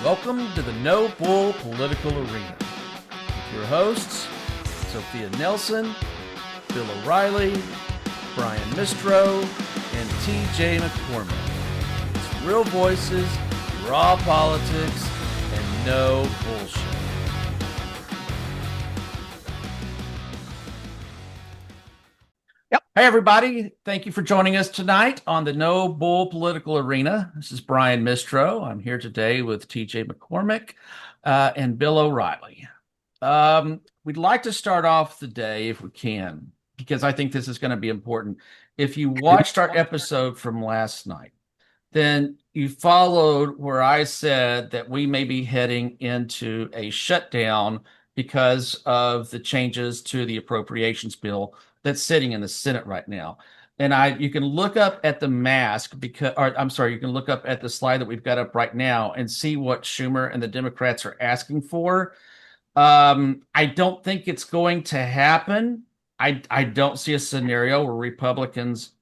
Welcome to the No Bull Political Arena. With your hosts, Sophia Nelson, Bill O'Reilly, Brian Mistro, and TJ McCormick. It's real voices, raw politics, and no bullshit. Hey, everybody. Thank you for joining us tonight on the No Bull Political Arena. This is Brian Mistro. I'm here today with TJ McCormick and Bill O'Reilly. We'd like to start off the day, if we can, because I think this is going to be important. If you watched our episode from last night, then you followed where I said that we may be heading into a shutdown because of the changes to the appropriations bill that's sitting in the Senate right now. And you can look up at the mask you can look up at the slide that we've got up right now and see what Schumer and the Democrats are asking for. I don't think it's going to happen. I don't see a scenario where Republicans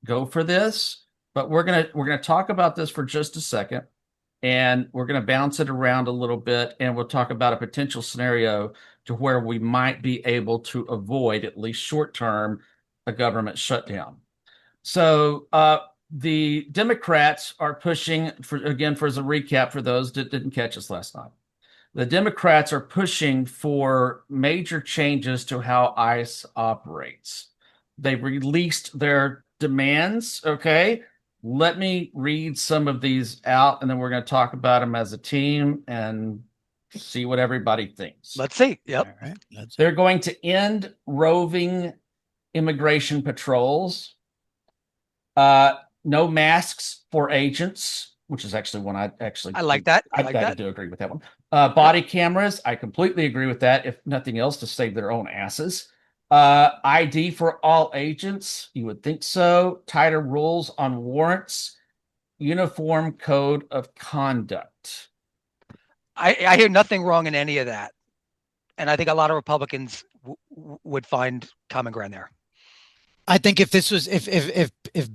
go for this, but we're gonna talk about this for just a second, and we're gonna bounce it around a little bit, and we'll talk about a potential scenario to where we might be able to avoid, at least short term, a government shutdown. So the Democrats are pushing for as a recap for those that didn't catch us last night. The Democrats are pushing for major changes to how ICE operates. They've released their demands. Okay. Let me read some of these out, and then we're going to talk about them as a team and see what everybody thinks. Let's see. Yep. All right. They're going to end roving immigration patrols. No masks for agents, which is actually one I like that. I do agree with that one. Body cameras, I completely agree with that, if nothing else, to save their own asses. ID for all agents, you would think so. Tighter rules on warrants. Uniform code of conduct. I hear nothing wrong in any of that, and I think a lot of Republicans would find common ground there. I think if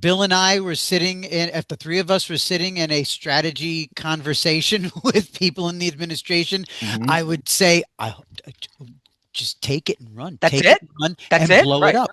Bill and I were if the three of us were sitting in a strategy conversation with people in the administration, I would say, just take it and run. Take it and run. And blow it up.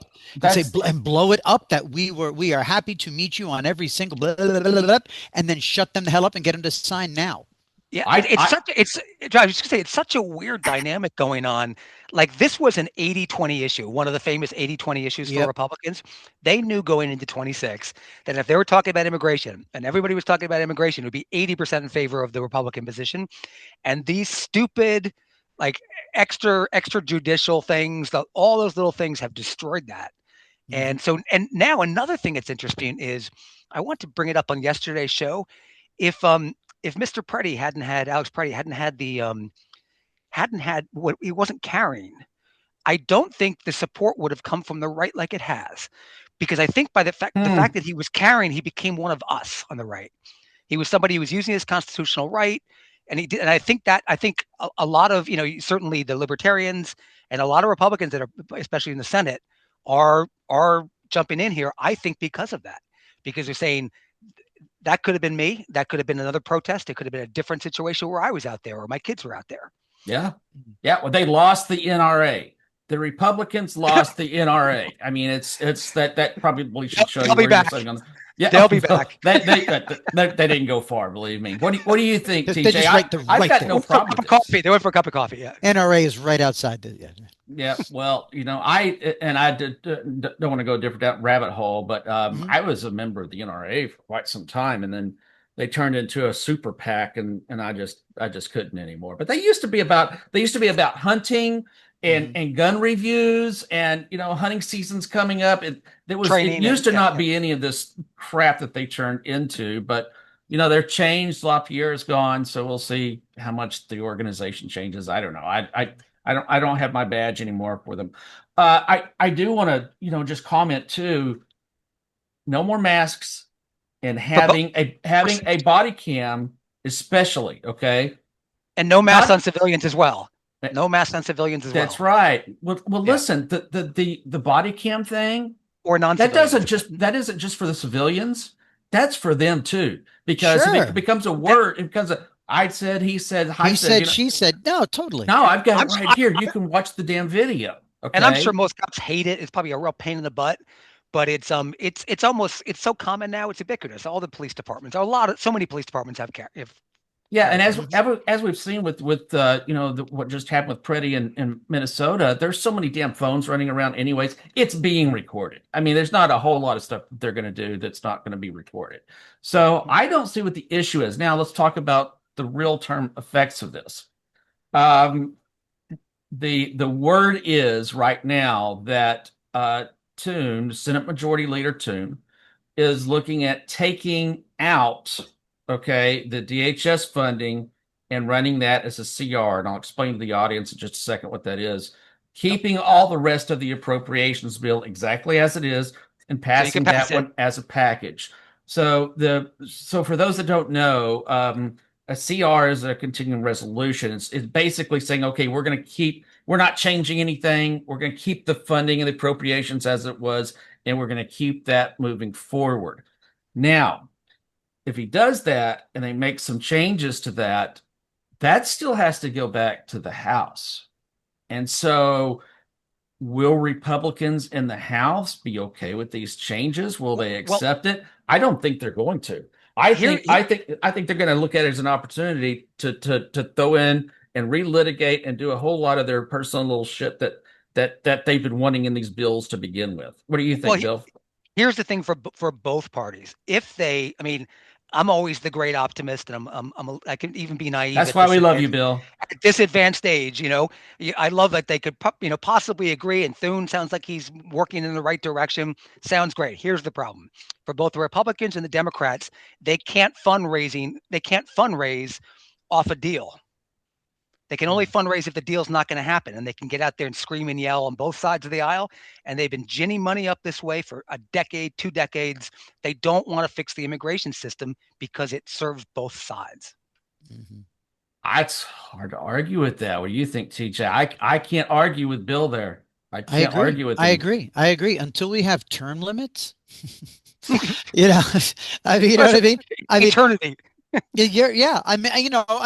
And blow it up that we are happy to meet you on every single blah, blah, blah, blah, blah, and then shut them the hell up and get them to sign now. Yeah, it's such a weird dynamic going on. Like, this was an 80-20 issue, one of the famous 80-20 issues for Republicans. They knew going into 26 that if they were talking about immigration and everybody was talking about immigration, it would be 80% in favor of the Republican position. And these stupid, like, extrajudicial things, all those little things have destroyed that. And now another thing that's interesting is, I want to bring it up on yesterday's show. If Mr. Preddy Alex Preddy hadn't had what he wasn't carrying, I don't think the support would have come from the right like it has, because I think by the fact that he was carrying, he became one of us on the right. He was somebody who was using his constitutional right, and he did. And I think a lot of, certainly the libertarians and a lot of Republicans that are, especially in the Senate, are jumping in here. I think because of that, because they're saying, that could have been me. That could have been another protest. It could have been a different situation where I was out there or my kids were out there. Yeah. Well, they lost the NRA. The Republicans lost the NRA. I mean, it's that probably should show you where you're sitting on. Yeah, they'll be back. They didn't go far, believe me. What do you think, TJ? I've got no problem with coffee. They went for a cup of coffee. Yeah. NRA is right outside Yeah. Well, I don't want to go a different rabbit hole, but I was a member of the NRA for quite some time, and then they turned into a super PAC, and I just couldn't anymore. But they used to be about hunting and gun reviews, and hunting season's coming up. It used to not be any of this crap that they turned into, but they're changed. LaPierre is gone, so we'll see how much the organization changes. I don't know. I don't have my badge anymore for them. I do want to just comment too. No more masks, and having a body cam, especially, okay, and no masks on civilians as well. No masks on civilians as well. That's right. Well, listen, the body cam thing, or non-civilians, that isn't just for the civilians. That's for them too, because if it becomes a word, it becomes a I said, he said, I He said, said, she said, no, totally. no, I've got it I'm, right here. You can watch the damn video. and I'm sure Okay. most cops hate it. It's probably a real pain in the butt, but it's almost it's so common now. It's ubiquitous. All the police departments, so many police departments have Yeah, camera and cameras. as we've seen with what just happened with Pretty in Minnesota, there's so many damn phones running around anyways. It's being recorded. I mean, there's not a whole lot of stuff that they're going to do that's not going to be recorded. So I don't see what the issue is. Now let's talk about the real term effects of this. Um, the word is right now that Toon, Senate Majority Leader Toon, is looking at taking out, okay, the DHS funding and running that as a CR. And I'll explain to the audience in just a second what that is. Yep. Keeping all the rest of the appropriations bill exactly as it is and So you can passing pass that it. one as a package. So for those that don't know, a CR is a continuing resolution. It's basically saying, okay, we're not changing anything. We're going to keep the funding and the appropriations as it was, and we're going to keep that moving forward. Now, if he does that and they make some changes to that, that still has to go back to the House. And so, will Republicans in the House be okay with these changes? Will they Well, accept it? I don't think they're going to. I here, think I think I think they're going to look at it as an opportunity to throw in and relitigate and do a whole lot of their personal little shit that they've been wanting in these bills to begin with. What do you well, think, Bill? here's the thing for both parties. If they, I mean, I'm always the great optimist, and I can even be naive That's why we love you, Bill. at this advanced age. I love that they could possibly agree. And Thune sounds like he's working in the right direction. Sounds great. Here's the problem for both the Republicans and the Democrats: they can't fundraise off a deal. They can only fundraise if the deal's not going to happen, and they can get out there and scream and yell on both sides of the aisle. And they've been ginning money up this way for a decade, 2 decades. They don't want to fix the immigration system because it serves both sides. Mhm. It's hard to argue with that. What do you think, TJ? I can't argue with Bill there. I I can't agree. argue with I him. agree. I agree. Until we have term limits, you know, you know what Listen, I mean? I mean, eternity. yeah. I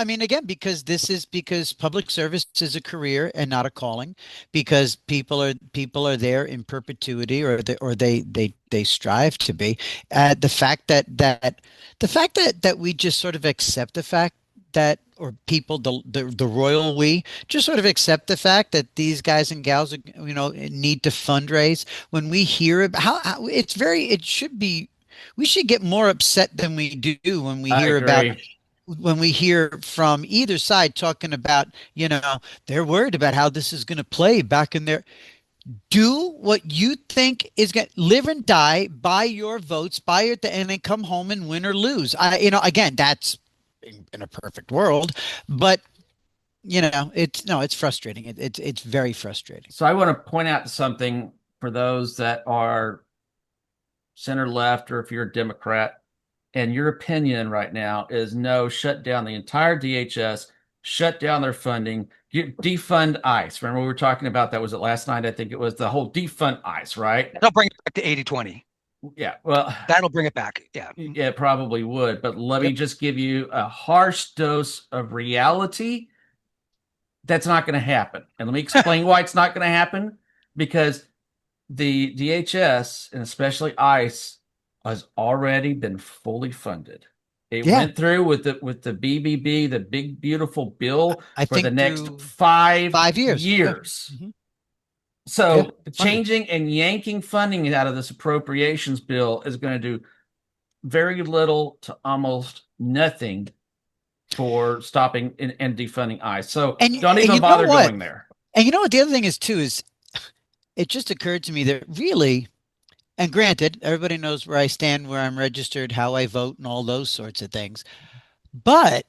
mean, again, because public service is a career and not a calling, because people are there in perpetuity, or they strive to be. The fact that we just sort of accept the fact that, or people, the royal we just sort of accept the fact that these guys and gals, need to fundraise. When we hear about how it should be, we should get more upset than we do when we I hear about agree. when we hear from either side talking about, they're worried about how this is going to play back in their. Do what you think is going to live and die by your votes, by it, and then come home and win or lose. Again, that's in a perfect world, but it's frustrating. It's very frustrating. So I want to point out something for those that are center left, or if you're a Democrat, and your opinion right now is no, shut down the entire DHS, shut down their funding, defund ICE. Remember we were talking about that, was it last night? I think it was the whole defund ICE, right? That'll bring it back to 80-20. Yeah. Well, That'll bring it back. Yeah. yeah, it probably would. But let me Yep. just give you a harsh dose of reality. That's not going to happen. And let me explain why it's not going to happen. Because the DHS and especially ICE has already been fully funded. It Yeah, went through with the BBB, the big beautiful bill I for the think next through 5 years. Yeah. years. Hmm. Yeah, So funded. changing and yanking funding out of this appropriations bill is going to do very little to almost nothing for stopping and defunding ICE. So don't And even you know bother what? going there. And you know what? The other thing is too is it just occurred to me that really, and granted, everybody knows where I stand, where I'm registered, how I vote, and all those sorts of things. But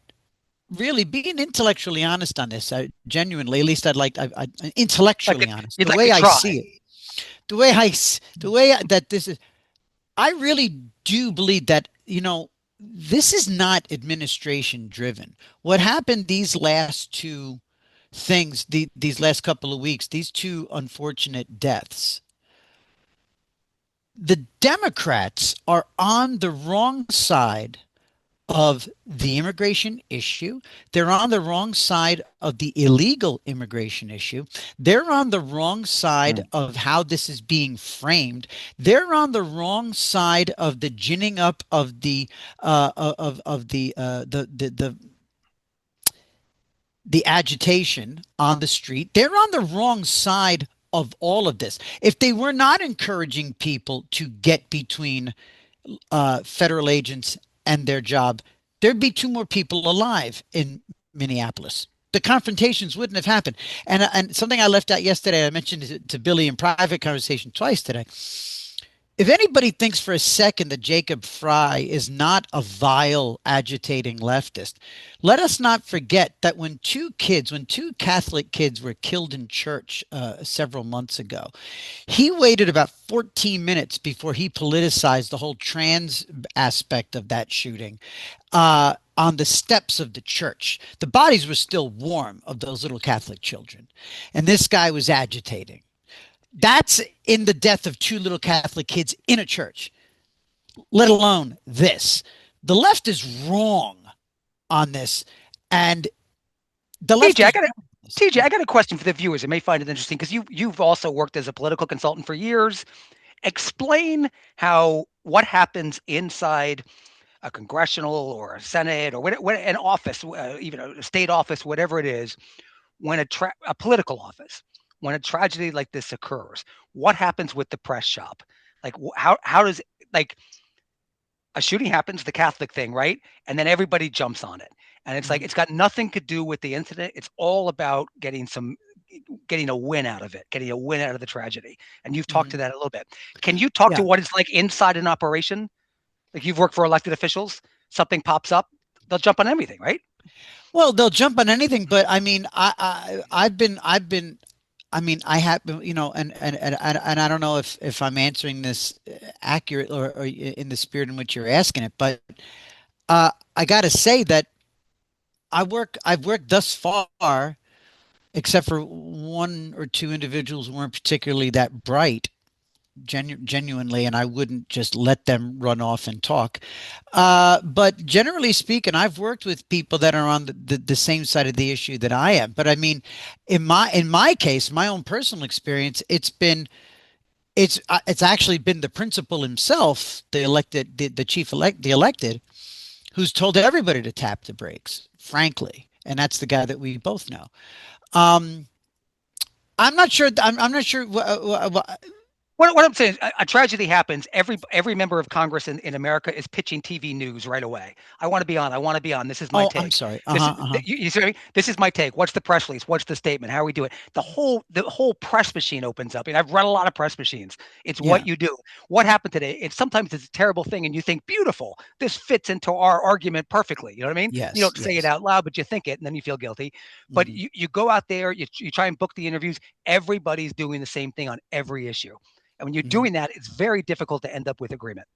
really, being intellectually honest on this, genuinely, at least Like intellectually it, honest, you'd the like to way I try. see it, the way that this is, I really do believe that, this is not administration driven. What happened these last two things, these last couple of weeks, these two unfortunate deaths, the Democrats are on the wrong side of the immigration issue. They're on the wrong side of the illegal immigration issue. They're on the wrong side Mm. of how this is being framed. They're on the wrong side of the ginning up of the agitation on the street. They're on the wrong side of all of this. If they were not encouraging people to get between federal agents and their job, there'd be two more people alive in Minneapolis. The confrontations wouldn't have happened. And something I left out yesterday, I mentioned it to Billy in private conversation twice today. If anybody thinks for a second that Jacob Fry is not a vile, agitating leftist, let us not forget that when two Catholic kids were killed in church several months ago, he waited about 14 minutes before he politicized the whole trans aspect of that shooting on the steps of the church. The bodies were still warm of those little Catholic children. And this guy was agitating. That's in the death of two little Catholic kids in a church, let alone this. The left is wrong on this. And the left TJ, is TJ, I got a question for the viewers. They may find it interesting because you've also worked as a political consultant for years. Explain how what happens inside a congressional or a senate or what an office, even a state office, whatever it is, when a political office, when a tragedy like this occurs. What happens with the press shop? Like how does like a shooting happens, the Catholic thing, right? And then everybody jumps on it. And it's like it's got nothing to do with the incident. It's all about getting a win out of it, getting a win out of the tragedy. And you've talked to that a little bit. Can you talk to Yeah. what it's like inside an operation? Like you've worked for elected officials, something pops up, they'll jump on everything, right? Well, they'll jump on anything, but I mean, I mean, I have, and I don't know if I'm answering this accurate or in the spirit in which you're asking it, but I got to say that I've worked thus far, except for one or two individuals who weren't particularly that bright, genuinely, and I wouldn't just let them run off and talk. But generally speaking, I've worked with people that are on the same side of the issue that I am. But I mean, in my case, my own personal experience, it's actually been the principal himself, the chief elect, the elected, who's told everybody to tap the brakes, frankly, and that's the guy that we both know. Um, I'm not sure. I'm not sure. What I'm saying is a tragedy happens. Every member of Congress in America is pitching TV news right away. I want to be on. I want to be on. This is my Oh, I'm take. sorry. This is Uh-huh. you see what I mean? This is my take. What's the press release? What's the statement? How we do it? The whole press machine opens up. And I've run a lot of press machines. It's Yeah. what you do. What happened today? It's a terrible thing, and you think beautiful. This fits into our argument perfectly. You know what I mean? You Yes. don't say it Yes. out loud, but you think it, and then you feel guilty. But Hmm. you go out there, you try and book the interviews. Everybody's doing the same thing on every issue. And when you're Hmm. doing that, it's very difficult to end up with agreement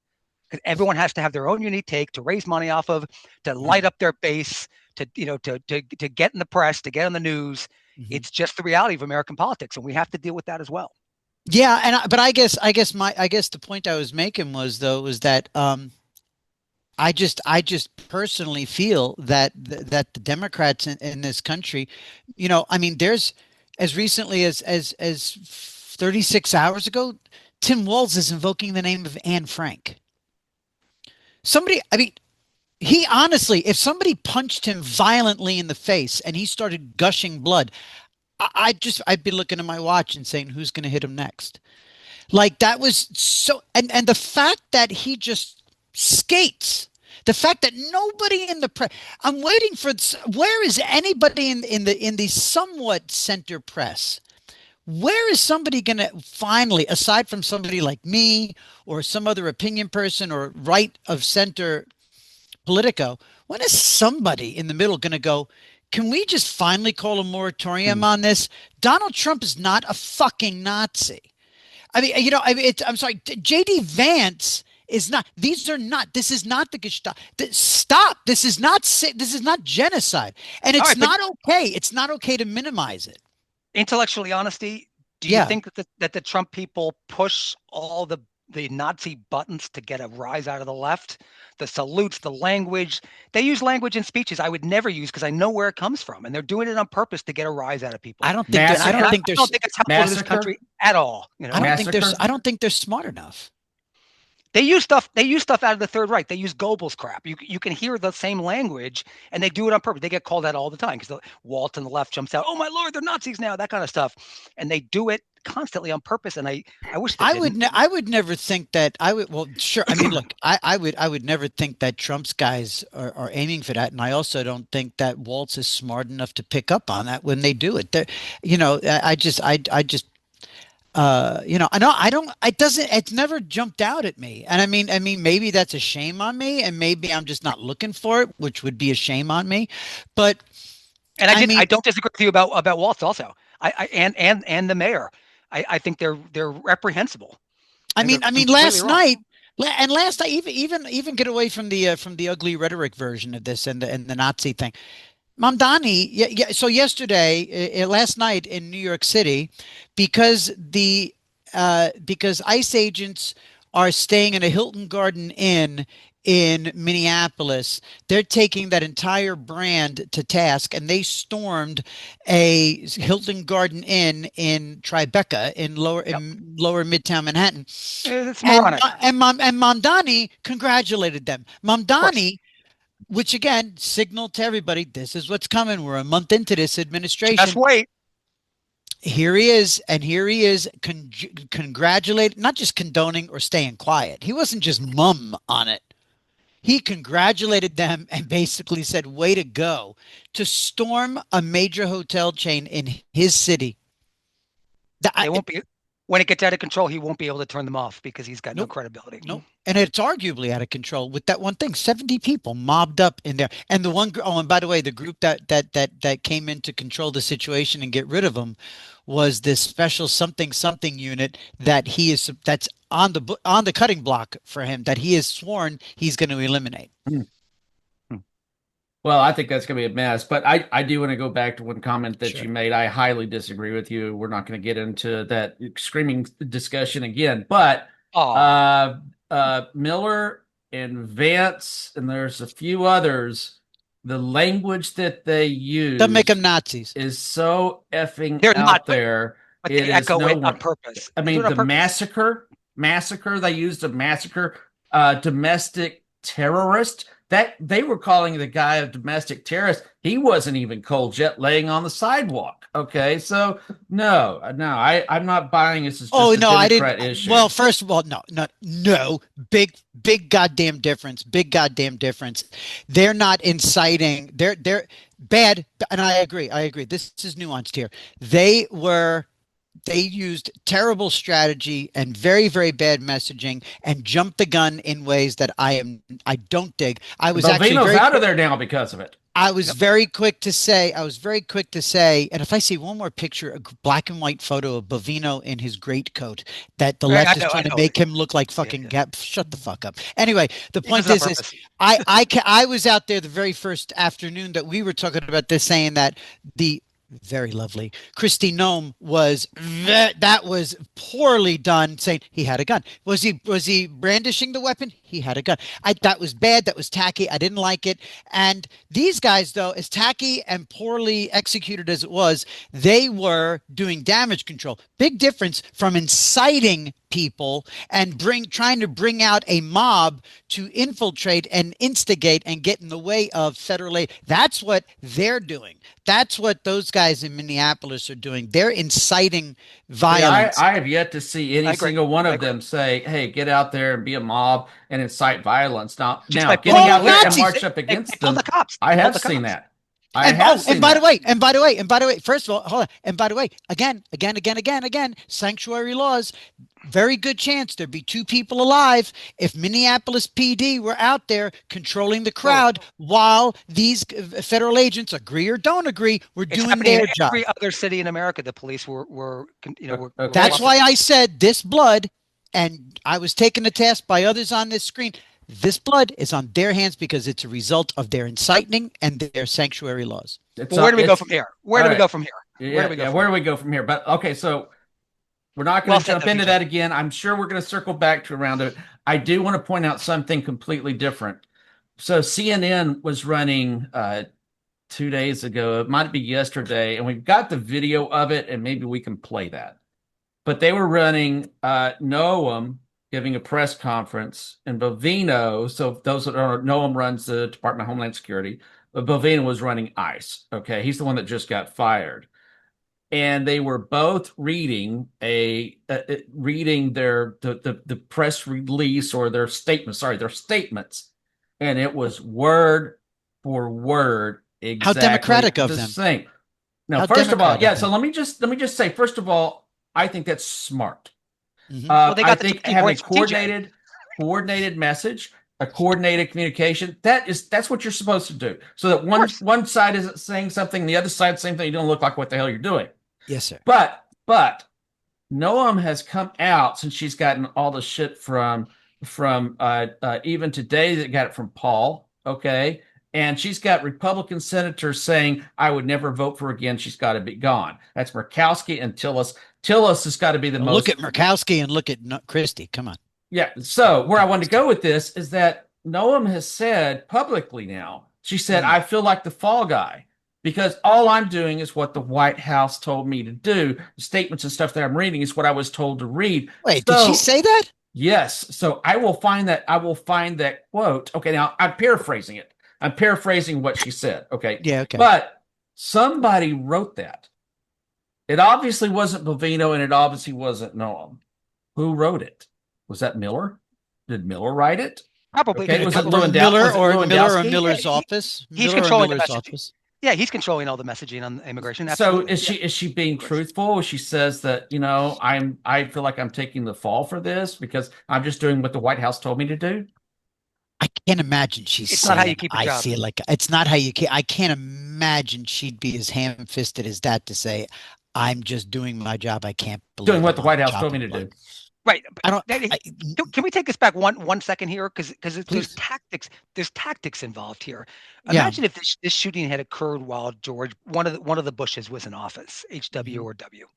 because everyone has to have their own unique take to raise money off of, to light Hmm. up their base, to get in the press, to get on the news. Hmm. It's just the reality of American politics, and we have to deal with that as well. Yeah, but I guess the point I was making was that I just personally feel that the Democrats in this country, I mean, there's as recently as 36 hours ago, Tim Walz is invoking the name of Anne Frank. Somebody, I mean, he honestly, if somebody punched him violently in the face and he started gushing blood, I'd be looking at my watch and saying, who's going to hit him next? Like that was so, and the fact that he just skates, the fact that nobody in the press, I'm waiting for, where is anybody in the somewhat center press? Where is somebody going to finally, aside from somebody like me or some other opinion person or right of center Politico, when is somebody in the middle going to go, can we just finally call a moratorium Mm. on this? Donald Trump is not a fucking Nazi. I mean, I'm sorry, JD Vance is not, these are not, this is not the Gestapo. Stop. This is not genocide. And All it's right, but not okay. It's not okay to minimize it. intellectually honesty, do you Yeah. think that the Trump people push all the the Nazi buttons to get a rise out of the left, the salutes, the language. They use language in speeches I would never use because I know where it comes from, and they're doing it on purpose to get a rise out of people. I don't think they're. I Massacre, don't think I they're. don't think it's helpful to this massacre, country at all. massacre. I don't think they're smart enough. They use stuff. They use stuff out of the Third Reich. They use Goebbels crap. You can hear the same language, and they do it on purpose. They get called out all the time because Walt on the left jumps out. Oh my lord, they're Nazis now. That kind of stuff, and they do it constantly on purpose. And I wish they didn't. I would never think that I would. Well, sure. I mean, look, I would never think that Trump's guys are aiming for that, and I also don't think that Waltz is smart enough to pick up on that when they do it. They're, I just I know I don't, it's never jumped out at me. And I mean, maybe that's a shame on me, and maybe I'm just not looking for it, which would be a shame on me. But And I don't disagree with you about Waltz also. And the mayor. I think they're reprehensible. I mean, last night, even get away from the ugly rhetoric version of this and the Nazi thing. Mamdani, yeah. So yesterday, last night in New York City, because because ICE agents are staying in a Hilton Garden Inn in Minneapolis, they're taking that entire brand to task, and they stormed a Hilton Garden Inn in Tribeca in lower Midtown Manhattan. It's moronic. And Mamdani congratulated them. Mamdani, which again signaled to everybody, this is what's coming. We're a month into this administration. Just wait. Here he is, and here he is congratulating, not just condoning or staying quiet. He wasn't just mum on it. He congratulated them and basically said, way to go, to storm a major hotel chain in his city. They won't be. When it gets out of control, he won't be able to turn them off because he's got no credibility. Nope. And it's arguably out of control with that one thing. 70 people mobbed up in there. And the one, oh, and by the way, the group that came in to control the situation and get rid of him was this special something unit that's on the cutting block for him, that he has sworn he's going to eliminate. Well, I think that's going to be a mess, but I do want to go back to one comment that you made. I highly disagree with you. We're not going to get into that screaming discussion again, but Miller and Vance, and there's a few others, the language that they use doesn't make them Nazis. Is so effing They're out not, there. But they echo it on purpose. I mean, the massacre, they used a massacre, domestic terrorist. That they were calling the guy a domestic terrorist. He wasn't even cold jet laying on the sidewalk. Okay, so no, I'm not buying this as just a Democrat issue. Well, first of all, no, big goddamn difference. Big goddamn difference. They're not inciting. They're bad, and I agree. This is nuanced here. They used terrible strategy and very, very bad messaging and jumped the gun in ways that I don't dig. I was actually out of there now because of it. I was very quick to say, and if I see one more picture, a black and white photo of Bovino in his greatcoat, that the left is trying to make him look like fucking shut the fuck up. Anyway, the point is I was out there the very first afternoon that we were talking about this, saying that the very lovely Kristi Noem was poorly done, saying he had a gun. Was he brandishing the weapon? He had a gun. That was bad. That was tacky. I didn't like it. And these guys, though, as tacky and poorly executed as it was, they were doing damage control. Big difference from inciting people and trying to bring out a mob to infiltrate and instigate and get in the way of federal aid. That's what they're doing. That's what those guys in Minneapolis are doing. They're inciting violence. I have yet to see any single one of them say, hey, get out there and be a mob and incite violence. Now getting out there and march up against them, I have seen that. And by the way, first of all, hold on. And by the way, again, sanctuary laws, very good chance there'd be 2 people alive if Minneapolis PD were out there controlling the crowd while these federal agents, agree or don't agree, were doing their job. Every other city in America, the police were That's why I said this blood, and I was taken to task by others on this screen. This blood is on their hands because it's a result of their inciting and their sanctuary laws. Where do we go from here? Where do we go from here? Where do we go from here? But okay, so We're not going Well to said, jump though, into TJ. that again. I'm sure we're going to circle back to around it. I do want to point out something completely different. So CNN was running 2 days ago. It might be yesterday, and we've got the video of it, and maybe we can play that. But they were running Noam giving a press conference, and Bovino. So those that are Noam runs the Department of Homeland Security, but Bovino was running ICE. Okay, he's the one that just got fired, and they were both reading reading the press release or their statement. Sorry, their statements, and it was word for word How exactly democratic of the them. same. Now, How first of all, democratic yeah. of So them. let me just say, first of all, I think that's smart. Hmm. Well, they I got the think talking having points from TJ. coordinated message, a coordinated communication, that's what you're supposed to do. So that Of one course. one side isn't saying something, the other side same thing. You don't look like what the hell you're doing. Yes, sir. But Noam has come out since she's gotten all the shit from even today that got it from Paul. Okay. And she's got Republican senators saying, I would never vote for her again. She's got to be gone. That's Murkowski and Tillis. Tillis has got to be the Well, look most. at Murkowski and look at Christie. Come on. Yeah. So where I Come on, wanted to Steve. go with this is that Noam has said publicly now, she said, Mm. I feel like the fall guy because all I'm doing is what the White House told me to do. The statements and stuff that I'm reading is what I was told to read. Wait, did she So say that? yes. So I will find that quote. Okay, now I'm paraphrasing it. I'm paraphrasing what she said. Okay. Yeah, okay. But somebody wrote that. It obviously wasn't Bovino and it obviously wasn't Noam. Who wrote it? Was that Miller? Did Miller write it? Probably, Okay. Did it Was it come from Lewandowski? Was it Miller or Lewandowski? yeah, Miller's office? he's Miller or controlling the Miller's messaging. office? Yeah, he's controlling all the messaging on immigration. So Absolutely. is Yeah, she being of course. truthful? She says that, I feel like I'm taking the fall for this because I'm just doing what the White House told me to do. I can't imagine she's It's not how you saying keep a I job. feel like it's not how you can I can't imagine she'd be as ham-fisted as that to say I'm just doing my job. I can't Doing believe what I'm the on White the House told me chopping to block. do. Right. I don't I, Can we take this back one second here? Because there's please. tactics involved here. Yeah. Imagine if this shooting had occurred while George one of the Bushes was in office, HW Mhm. or W.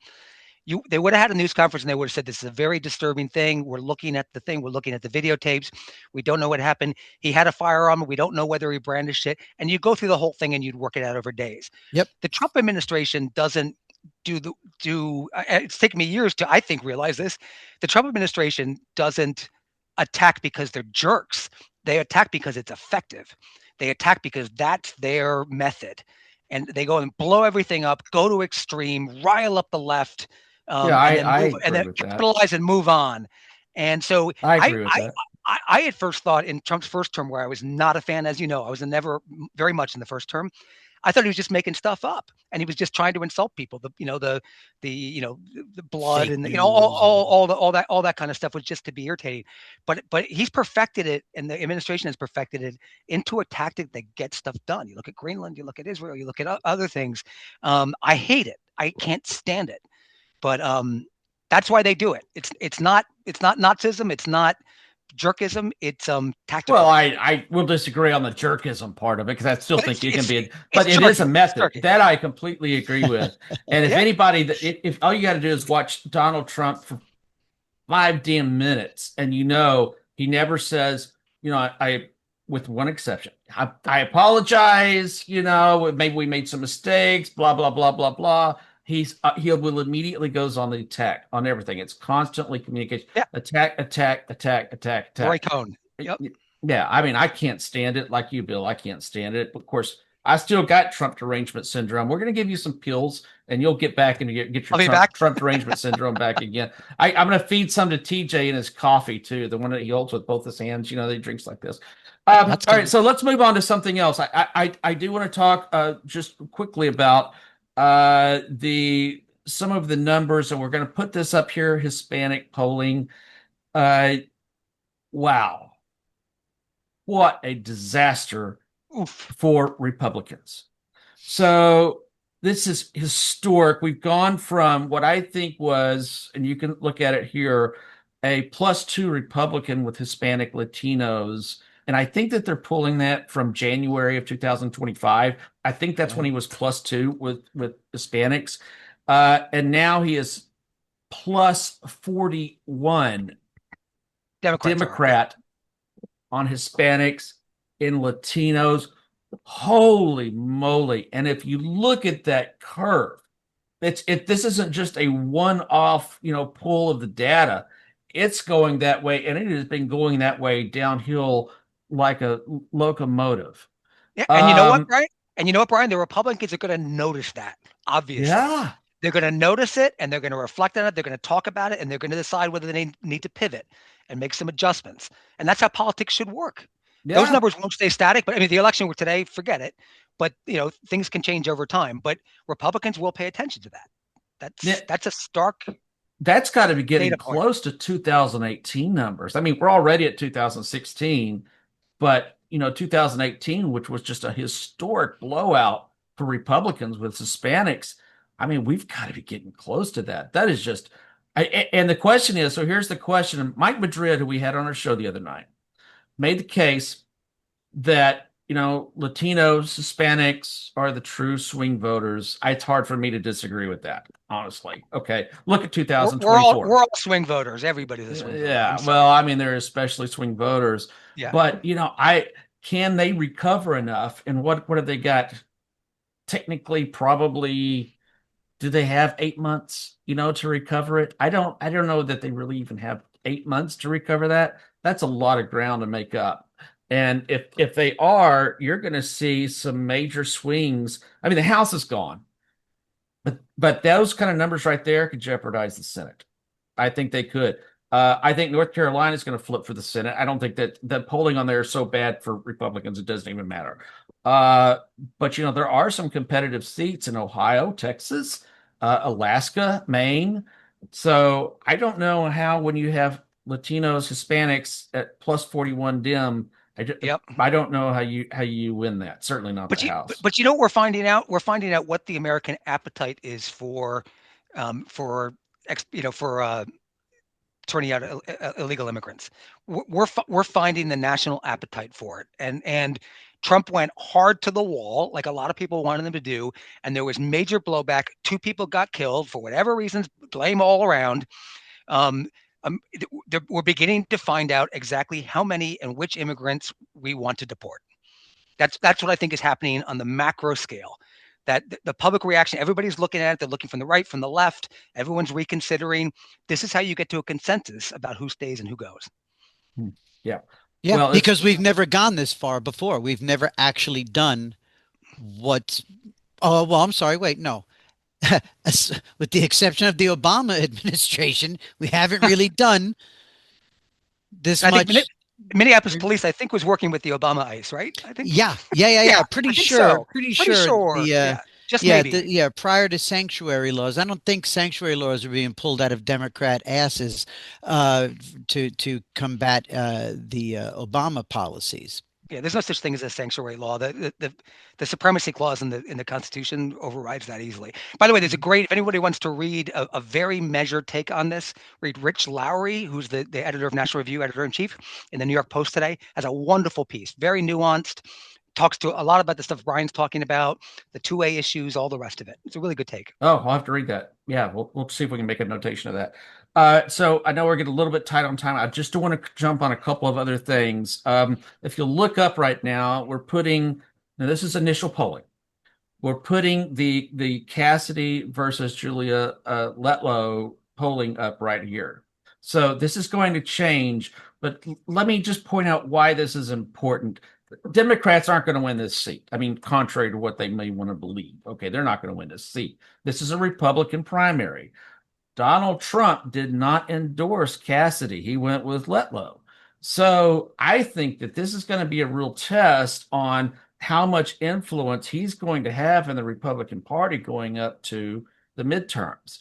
They would have had a news conference and they would have said this is a very disturbing thing. We're looking at the thing. We're looking at the videotapes. We don't know what happened. He had a firearm. We don't know whether he brandished it. And you go through the whole thing and you'd work it out over days. Yep. The Trump administration doesn't do. It's taken me years to I think realize this. The Trump administration doesn't attack because they're jerks. They attack because it's effective. They attack because that's their method. And they go and blow everything up, go to extreme, rile up the left, Yeah, and I and agree then with that. capitalize and move on. And so I I agree with I that. I at first thought in Trump's first term, where I was not a fan, as you know, I was never very much in the first term. I thought he was just making stuff up, and he was just trying to insult people. The blood Fake and news and all that kind of stuff was just to be irritating. But he's perfected it, and the administration has perfected it into a tactic that gets stuff done. You look at Greenland, you look at Israel, you look at other things. I hate it. I can't stand it. But that's why they do it. It's not Nazism. It's not jerkism. It's Well, tactical. I will disagree on the jerkism part of it because I still But think it can be, it's but it is a jerky. It's method jerky. that I completely agree with. And if Yeah. anybody that if all you got to do is watch Donald Trump for 5 damn minutes and he never says, I with one exception, I apologize, maybe we made some mistakes, blah blah blah blah blah. He will immediately goes on the attack on everything. It's constantly communication, Yeah. attack, attack, attack, attack, Roy attack. Cohn. Yep. Yeah, I mean, I can't stand it like you, Bill. I can't stand it. But of course, I still got Trump derangement syndrome. We're going to give you some pills, and you'll get back and get your I'll be Trump back. Trump derangement syndrome back again. I'm going to feed some to TJ in his coffee too, the one that he holds with both his hands. That he drinks like this. that's All right, good. so let's move on to something else. I do want to talk just quickly about the some of the numbers, and we're going to put this up here. Hispanic polling. Uh, wow, what a disaster Oof. for Republicans. So this is historic. We've gone from what I think was, and you can look at it here, a +2 Republican with Hispanic Latinos. And I think that they're pulling that from January of 2025. I think that's when Okay. he was +2 with Hispanics. And now he is plus 41 Democrats are. Yeah. Democrat on Hispanics and Latinos. Holy moly. And if you look at that curve, this isn't just a one-off, pull of the data. It's going that way, and it has been going that way downhill like a locomotive. Yeah, and you know what, Um, Brian? And you know what, Brian? The Republicans are going to notice that, obviously. yeah, They're going to notice it and they're going to reflect on it. They're going to talk about it and they're going to decide whether they need to pivot and make some adjustments. And that's how politics should work. Those yeah. numbers won't stay static, but I mean, the election today, forget it. But things can change over time. But Republicans will pay attention to that. Yeah, That's a stark that's got to be getting data point. close to 2018 numbers. I mean, we're already at 2016, but 2018, which was just a historic blowout for Republicans with Hispanics. I mean, we've got to be getting close to that. That is just, and the question is, so here's the question. Mike Madrid, who we had on our show the other night, made the case that Latinos, Hispanics are the true swing voters. It's hard for me to disagree with that, honestly. Okay, look at We're all 2024. we're all swing voters. Everybody's a swing voter. I'm Yeah, sorry. well, I mean, they're especially swing voters, Yeah. but I can they recover enough? And what have they got? Technically, probably, do they have 8 months, to recover it? I don't know that they really even have 8 months to recover that. That's a lot of ground to make up. And if they are, you're going to see some major swings. I mean, the House is gone, but those kind of numbers right there could jeopardize the Senate. I think they could. I think North Carolina is going to flip for the Senate. I don't think that the polling on there is so bad for Republicans, it doesn't even matter. But there are some competitive seats in Ohio, Texas, Alaska, Maine. So I don't know how, when you have Latinos, Hispanics at plus 41 dim, Yep. I don't know how you win that. Certainly not But the House. but you know what we're finding out? We're finding out what the American appetite is for turning out illegal immigrants. We're finding the national appetite for it, and Trump went hard to the wall, like a lot of people wanted him to do, and there was major blowback. 2 people got killed for whatever reasons, blame all around. Um, we're beginning to find out exactly how many and which immigrants we want to deport. That's what I think is happening on the macro scale. That the public reaction, everybody's looking at it. They're looking from the right, from the left. Everyone's reconsidering. This is how you get to a consensus about who stays and who goes. Yeah. Yeah, Well, because we've never gone this far before. We've never actually done what. Oh, well, I'm sorry. Wait, no. With the exception of the Obama administration, we haven't really done this I think much. Minneapolis police, I think, was working with the Obama ICE, right? I think. Yeah. I think so. Pretty Pretty sure sure. the Yeah. Just maybe. prior to sanctuary laws, I don't think sanctuary laws are being pulled out of Democrat asses to combat the Obama policies. Yeah, there's no such thing as a sanctuary law. The supremacy clause in the Constitution overrides that easily. By the way, there's a great, if anybody wants to read a very measured take on this, read Rich Lowry, who's the editor of National Review, editor-in-chief in the New York Post today, has a wonderful piece, very nuanced, talks to a lot about the stuff Brian's talking about, the 2A issues, all the rest of it. It's a really good take. Oh, I'll have to read that. Yeah, we'll see if we can make a notation of that. So I know we're getting a little bit tight on time. I just want to jump on a couple of other things. If you look up right now, now this is initial polling. We're putting the Cassidy versus Julia Letlow polling up right here. So this is going to change, but let me just point out why this is important. Democrats aren't going to win this seat. I mean, contrary to what they may want to believe. Okay, they're not going to win this seat. This is a Republican primary. Donald Trump did not endorse Cassidy. He went with Letlow. So I think that this is going to be a real test on how much influence he's going to have in the Republican Party going up to the midterms.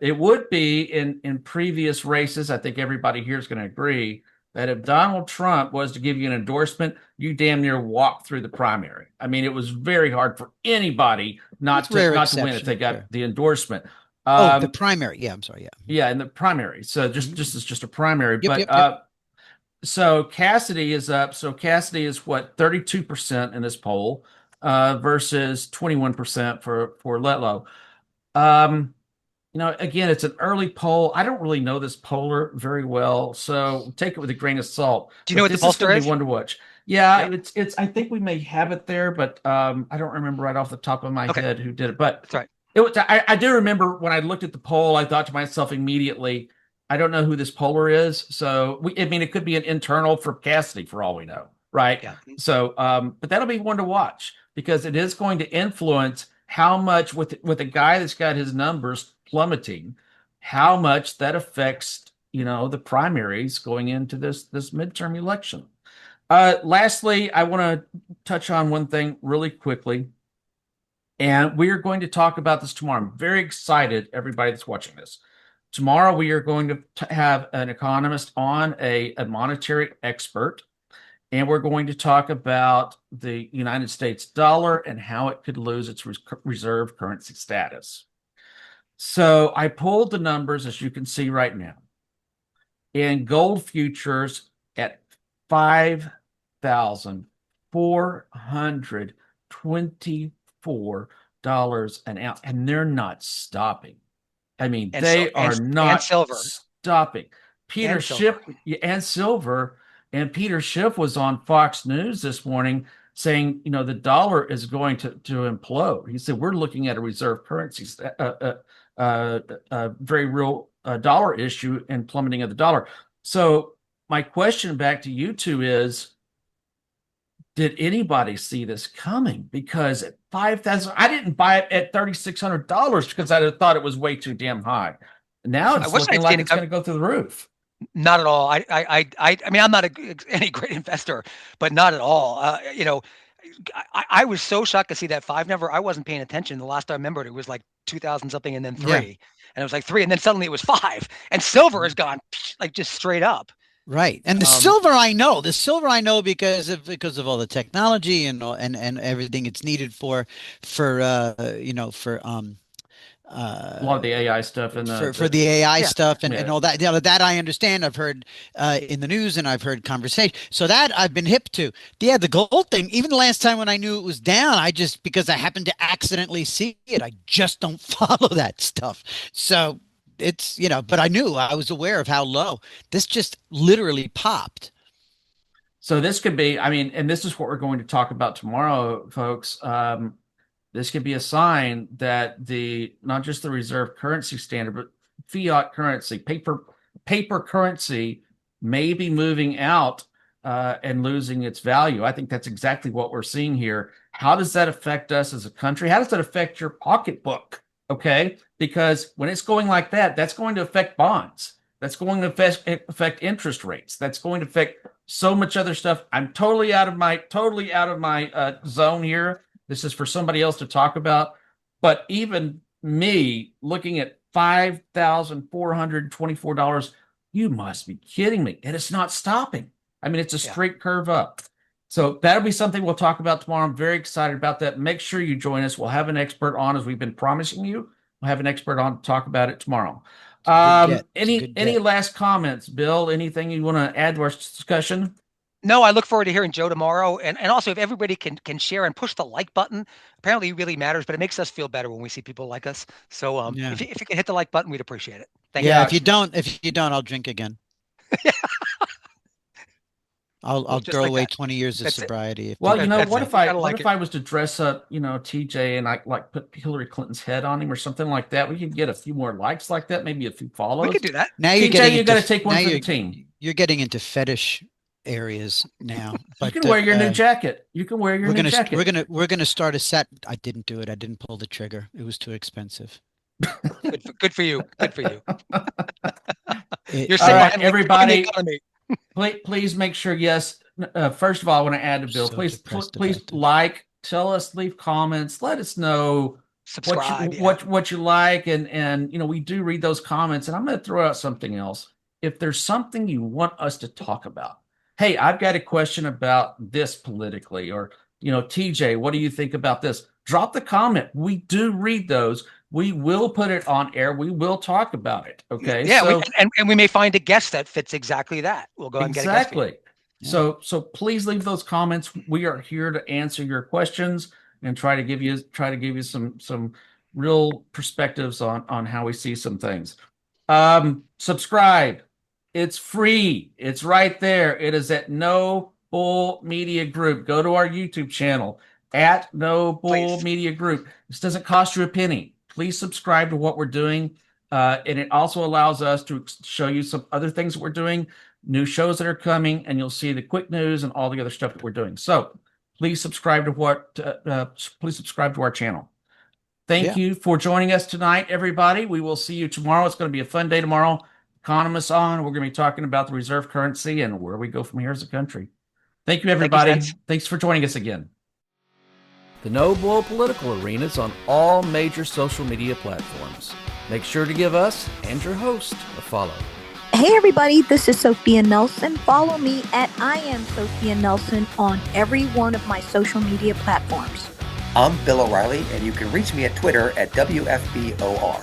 It would be in previous races. I think everybody here is going to agree that if Donald Trump was to give you an endorsement, you damn near walked through the primary. I mean, it was very hard for anybody not to win if they got the endorsement. The primary. Yeah, I'm sorry. Yeah. Yeah, in the primary. So just as just a primary. Yep, But yep. So Cassidy is up. So Cassidy is what, 32% in this poll, versus 21% for Letlow. again, it's an early poll. I don't really know this poller very well, so take it with a grain of salt. Do you know But what the this is going pollster to be is? one to watch. Yeah, Yep. it's. I think we may have it there, but I don't remember right off the top of my Okay. head who did it. But That's right. it was. I do remember when I looked at the poll, I thought to myself immediately, I don't know who this poller is. So I mean, it could be an internal for Cassidy for all we know, right? Yeah. So, but that'll be one to watch because it is going to influence how much with a guy that's got his numbers plummeting, how much that affects, the primaries going into this midterm election. Lastly, I want to touch on one thing really quickly, and we are going to talk about this tomorrow. I'm very excited, everybody that's watching this. Tomorrow, we are going to have an economist on, a monetary expert, and we're going to talk about the United States dollar and how it could lose its reserve currency status. So I pulled the numbers, as you can see right now, in gold futures at $5,424 an ounce, and they're not stopping. I mean, And so they are and not silver stopping. Peter and silver. Schiff and silver, and Peter Schiff was on Fox News this morning saying, the dollar is going to implode. He said, we're looking at a reserve currency, very real dollar issue and plummeting of the dollar. So my question back to you two is, did anybody see this coming? Because at 5,000, I didn't buy it at $3,600 because I thought it was way too damn high. Now I it's wish looking I'd like seen it it's come. going to go through the roof. Not at all. I mean, I'm not any great investor, but not at all. I was so shocked to see that five number. I wasn't paying attention. The last I remembered, it was like 2000 something and then Yeah. three. And it was like three. And then suddenly it was five. And silver has gone like just straight up. Right. And the Um, silver I know, because of all the technology and everything it's needed for A lot uh of the AI stuff and for the AI yeah. stuff and yeah. all that. That I understand. I've heard in the news and I've heard conversation. So that I've been hip to. Yeah, the gold thing, even the last time when I knew it was down, I just because I happened to accidentally see it, I just don't follow that stuff. So it's, but I was aware of how low. This just literally popped. So this could be, I mean, and this is what we're going to talk about tomorrow, folks. This could be a sign that not just the reserve currency standard, but fiat currency, paper currency may be moving out and losing its value. I think that's exactly what we're seeing here. How does that affect us as a country? How does that affect your pocketbook? Okay, because when it's going like that, that's going to affect bonds. That's going to affect interest rates. That's going to affect so much other stuff. I'm totally out of my zone here. This is for somebody else to talk about. But even me looking at $5,424, you must be kidding me. And it's not stopping. I mean, it's a Yeah. straight curve up. So that'll be something we'll talk about tomorrow. I'm very excited about that. Make sure you join us. We'll have an expert on, as we've been promising you. We'll have an expert on to talk about it tomorrow. It's a good Any get. last comments, Bill? Anything you want to add to our discussion? No, I look forward to hearing Joe tomorrow. And also if everybody can share and push the like button, apparently it really matters, but it makes us feel better when we see people like us. So Yeah. if you can hit the like button, we'd appreciate it. Thank Yeah, Yeah, if you don't, I'll drink again. you. I'll Just throw like away that. 20 years of That's it. sobriety if well, people That's don't it. know. You gotta what like if it. I was to dress up, TJ, and I like put Hillary Clinton's head on him or something like that? We could get a few more likes like that, maybe a few We follows. could do that. Now you're TJ, getting you into got to take one now for the team. you're getting into fetish areas now. You But can wear your new jacket. You can wear your we're new gonna jacket. we're gonna start a set. I didn't do it. I didn't pull the trigger. It was too expensive. Good for you. Good for you. You're All sitting right, behind like the everybody, economy. please make sure. Yes, first of all, I want to add to Bill. So depressed Please about this. like, tell us, leave comments, let us know Subscribe. Yeah. what you like, and we do read those comments. And I'm going to throw out something else. If there's something you want us to talk about, hey, I've got a question about this politically, or TJ, what do you think about this? Drop the comment. We do read those. We will put it on air. We will talk about it. Okay, Yeah. so. And we may find a guest that fits exactly that. We'll go ahead and get a guest for you. Exactly. Yeah. So please leave those comments. We are here to answer your questions and try to give you some real perspectives on how we see some things. Subscribe. It's free. It's right there. It is at No Bull Media Group. Go to our YouTube channel at No Bull Please. Media Group. This doesn't cost you a penny. Please subscribe to what we're doing. And it also allows us to show you some other things that we're doing, new shows that are coming, and you'll see the quick news and all the other stuff that we're doing. So please subscribe to our channel. Thank you for joining us tonight, everybody. We will see you tomorrow. It's going to be a fun day tomorrow. Economists on. We're going to be talking about the reserve currency and where we go from here as a country. Thank you, everybody. Thank you, Thanks for joining us again. The No Bull Political Arena is on all major social media platforms. Make sure to give us and your host a follow. Hey everybody, this is Sophia Nelson. Follow me at I am Sophia Nelson on every one of my social media platforms. I'm Bill O'Reilly, and you can reach me at Twitter at WFBOR.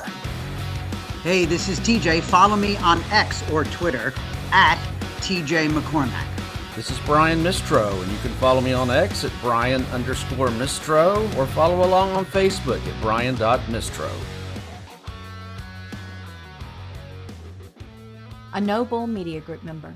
Hey, this is TJ. Follow me on X or Twitter at TJ McCormack. This is Brian Mistro, and you can follow me on X at Brian_Mistro or follow along on Facebook at Brian.Mistro. A No Bull Media Group member.